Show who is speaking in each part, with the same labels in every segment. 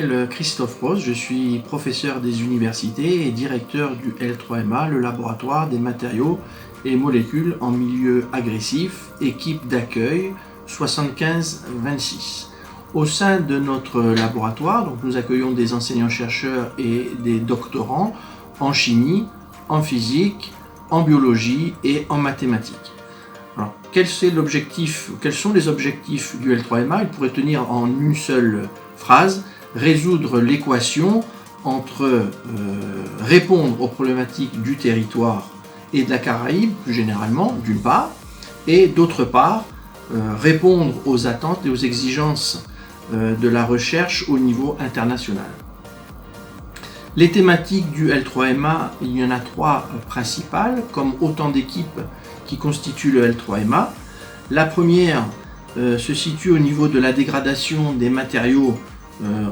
Speaker 1: m'appelle Christophe Rose, je suis professeur des universités et directeur du L3MA, le laboratoire des matériaux et molécules en milieu agressif, équipe d'accueil 75-26. Au sein de notre laboratoire, donc nous accueillons des enseignants-chercheurs et des doctorants en chimie, en physique, en biologie et en mathématiques. Alors, quels sont les objectifs du L3MA? Il pourrait tenir en une seule phrase: résoudre l'équation entre répondre aux problématiques du territoire et de la Caraïbe, plus généralement, d'une part, et d'autre part, répondre aux attentes et aux exigences de la recherche au niveau international. Les thématiques du L3MA, il y en a trois principales, comme autant d'équipes qui constituent le L3MA. La première se situe au niveau de la dégradation des matériaux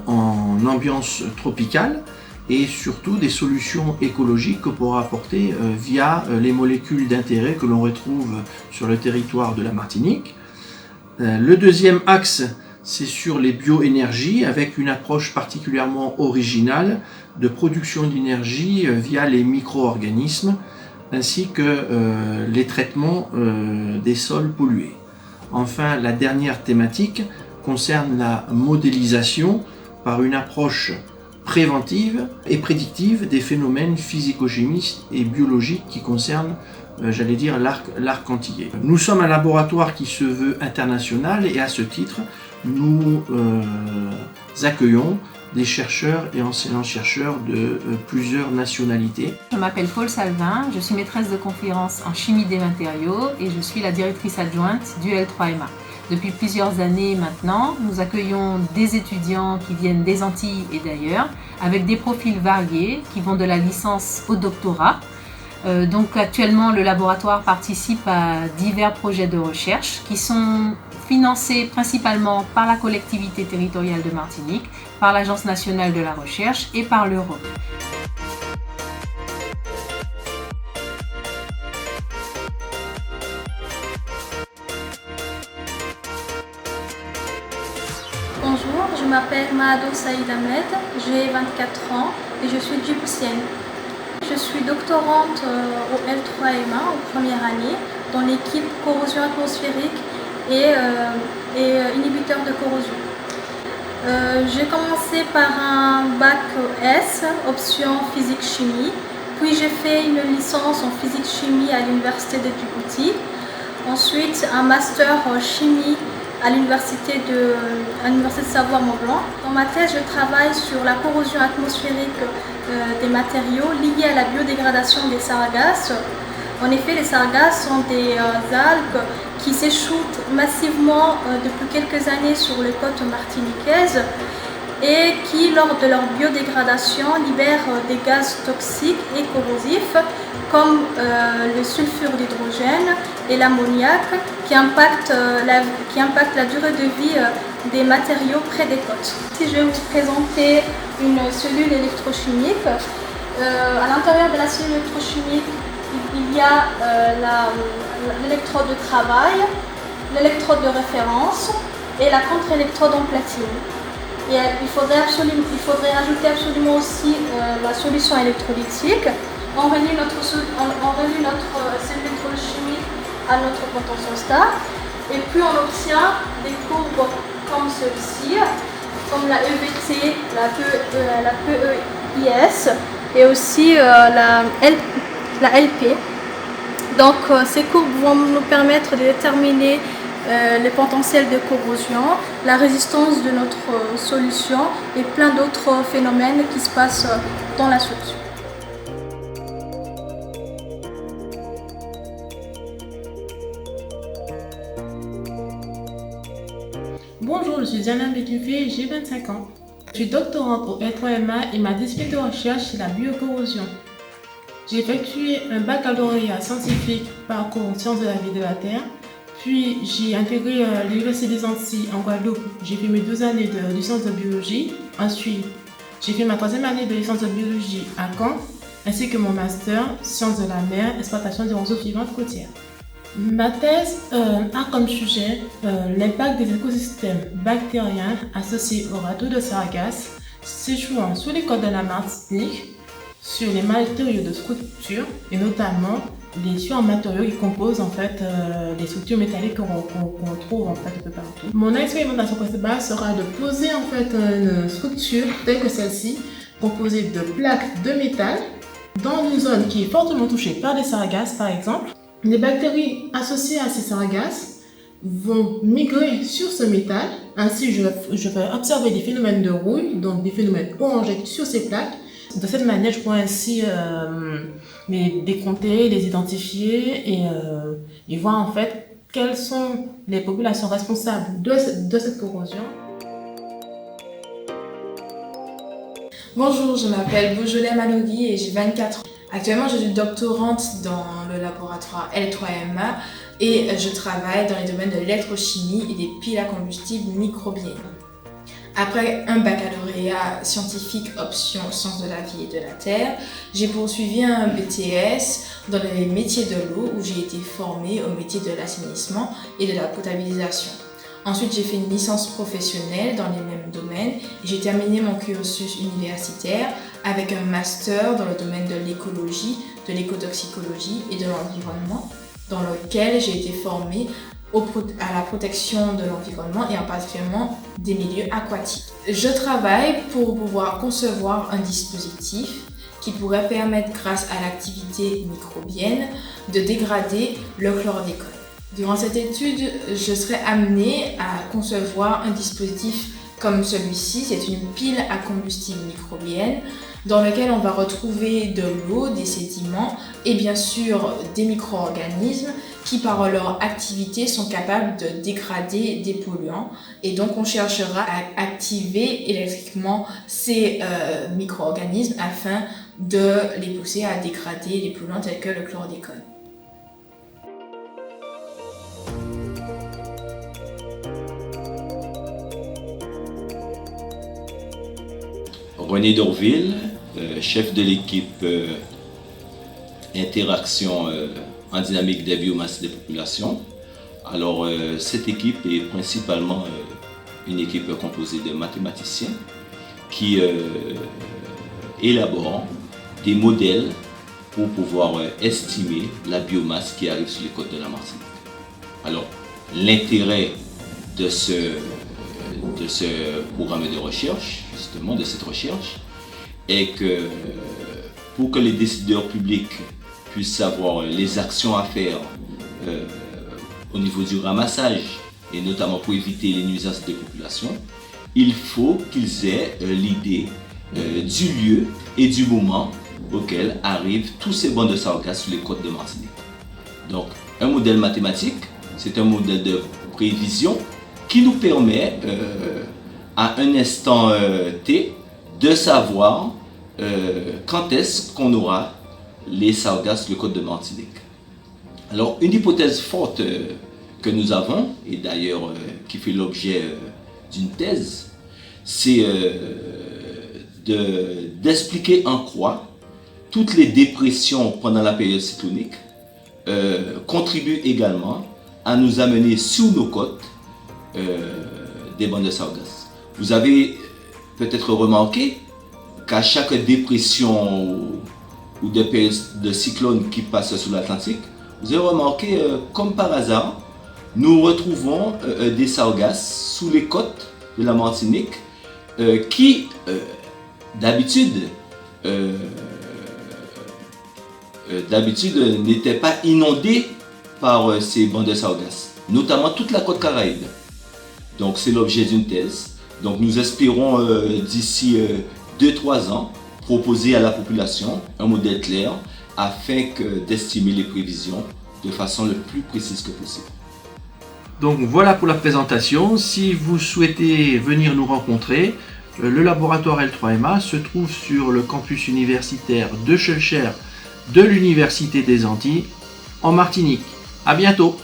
Speaker 1: en ambiance tropicale et surtout des solutions écologiques que pourra apporter via les molécules d'intérêt que l'on retrouve sur le territoire de la Martinique. Le deuxième axe, c'est sur les bioénergies avec une approche particulièrement originale de production d'énergie via les micro-organismes ainsi que les traitements des sols pollués. Enfin, la dernière thématique concerne la modélisation par une approche préventive et prédictive des phénomènes physico-chimiques et biologiques qui concernent, l'arc antillais. Nous sommes un laboratoire qui se veut international et à ce titre, nous accueillons des chercheurs et enseignants-chercheurs de plusieurs nationalités.
Speaker 2: Je m'appelle Paul Salvin, je suis maîtresse de conférences en chimie des matériaux et je suis la directrice adjointe du L3MA. Depuis plusieurs années maintenant, nous accueillons des étudiants qui viennent des Antilles et d'ailleurs, avec des profils variés qui vont de la licence au doctorat. Donc actuellement, le laboratoire participe à divers projets de recherche qui sont financés principalement par la collectivité territoriale de Martinique, par l'Agence nationale de la recherche et par l'Europe.
Speaker 3: Bonjour, je m'appelle Mahado Saïd Ahmed, j'ai 24 ans et je suis djiboutienne. Je suis doctorante au L3MA en première année dans l'équipe corrosion atmosphérique et inhibiteur de corrosion. J'ai commencé par un bac S, option physique-chimie, puis j'ai fait une licence en physique-chimie à l'université de Djibouti, ensuite un master en chimie à l'université de Savoie-Mont-Blanc. Dans ma thèse, je travaille sur la corrosion atmosphérique des matériaux liés à la biodégradation des sargasses. En effet, les sargasses sont des algues qui s'échouent massivement depuis quelques années sur les côtes martiniquaises et qui, lors de leur biodégradation, libèrent des gaz toxiques et corrosifs comme le sulfure d'hydrogène et l'ammoniac qui impactent la durée de vie des matériaux près des côtes. Si je vais vous présenter une cellule électrochimique, à l'intérieur de la cellule électrochimique, il y a l'électrode de travail, l'électrode de référence et la contre-électrode en platine. Et il faudrait ajouter absolument aussi la solution électrolytique. On relie notre cellule électrochimique à notre potentiostat et puis on obtient des courbes comme celle-ci, comme la EVT, la PEIS et aussi la LP. Donc ces courbes vont nous permettre de déterminer les potentiels de corrosion, la résistance de notre solution et plein d'autres phénomènes qui se passent dans la solution.
Speaker 4: Bonjour, je suis Diana Bekufé, j'ai 25 ans. Je suis doctorante au L3MA et ma discipline de recherche c'est la biocorrosion. J'ai effectué un baccalauréat scientifique parcours sciences de la vie de la Terre, puis j'ai intégré l'Université des Antilles en Guadeloupe. J'ai fait mes 2 années de licence de biologie. Ensuite, j'ai fait ma 3e année de licence de biologie à Caen, ainsi que mon master sciences de la mer, exploitation des ressources vivantes côtières. Ma thèse a comme sujet l'impact des écosystèmes bactériens associés au râteau de sargasse séchant sur les côtes de la Martinique, sur les matériaux de structure et notamment sur matériaux qui composent en fait les structures métalliques qu'on trouve en fait un peu partout. Mon expérimentation principale sera de poser en fait une structure telle que celle-ci, composée de plaques de métal dans une zone qui est fortement touchée par des sargasses par exemple. Les bactéries associées à ces sargasses vont migrer sur ce métal. Ainsi, je vais observer des phénomènes de rouille, donc des phénomènes orangés sur ces plaques. De cette manière, je pourrais ainsi les décompter, les identifier et voir en fait quelles sont les populations responsables de cette corrosion.
Speaker 5: Bonjour, je m'appelle Beaujolais Manogui et j'ai 24 ans. Actuellement, je suis doctorante dans le laboratoire L3MA et je travaille dans les domaines de l'électrochimie et des piles à combustible microbiennes. Après un baccalauréat scientifique option sciences de la vie et de la terre, j'ai poursuivi un BTS dans les métiers de l'eau où j'ai été formée au métier de l'assainissement et de la potabilisation. Ensuite, j'ai fait une licence professionnelle dans les mêmes domaines et j'ai terminé mon cursus universitaire avec un master dans le domaine de l'écologie, de l'écotoxicologie et de l'environnement, dans lequel j'ai été formée à la protection de l'environnement et en particulièrement des milieux aquatiques. Je travaille pour pouvoir concevoir un dispositif qui pourrait permettre, grâce à l'activité microbienne, de dégrader le chlordécone. Durant cette étude, je serai amenée à concevoir un dispositif comme celui-ci. C'est une pile à combustible microbienne dans laquelle on va retrouver de l'eau, des sédiments et bien sûr des micro-organismes qui par leur activité sont capables de dégrader des polluants. Et donc on cherchera à activer électriquement ces micro-organismes afin de les pousser à dégrader les polluants tels que le chlordécone.
Speaker 6: René Dorville, chef de l'équipe Interaction en dynamique des biomasses des populations. Alors, cette équipe est principalement une équipe composée de mathématiciens qui élaborent des modèles pour pouvoir estimer la biomasse qui arrive sur les côtes de la Martinique. Alors, l'intérêt de ce programme de recherche, justement, de cette recherche, est que pour que les décideurs publics puissent savoir les actions à faire au niveau du ramassage, et notamment pour éviter les nuisances des populations, il faut qu'ils aient l'idée du lieu et du moment auquel arrivent tous ces bancs de sargasses sur les côtes de Martinique. Donc, un modèle mathématique, c'est un modèle de prévision qui nous permet à un instant T de savoir quand est-ce qu'on aura les sargasses sur le côte de Martinique. Alors, une hypothèse forte que nous avons, et d'ailleurs qui fait l'objet d'une thèse, c'est d'expliquer en quoi toutes les dépressions pendant la période cyclonique contribuent également à nous amener sur nos côtes des bancs de sargasses. Vous avez peut-être remarqué qu'à chaque dépression ou de période de cyclone qui passe sur l'Atlantique, vous avez remarqué, comme par hasard, nous retrouvons des sargasses sous les côtes de la Martinique qui, d'habitude, n'étaient pas inondées par ces bancs de sargasses, notamment toute la côte Caraïbe. Donc c'est l'objet d'une thèse. Donc nous espérons d'ici 2-3 ans proposer à la population un modèle clair afin d'estimer les prévisions de façon le plus précise que possible.
Speaker 1: Donc voilà pour la présentation. Si vous souhaitez venir nous rencontrer, le laboratoire L3MA se trouve sur le campus universitaire de Schœlcher de l'Université des Antilles en Martinique. À bientôt.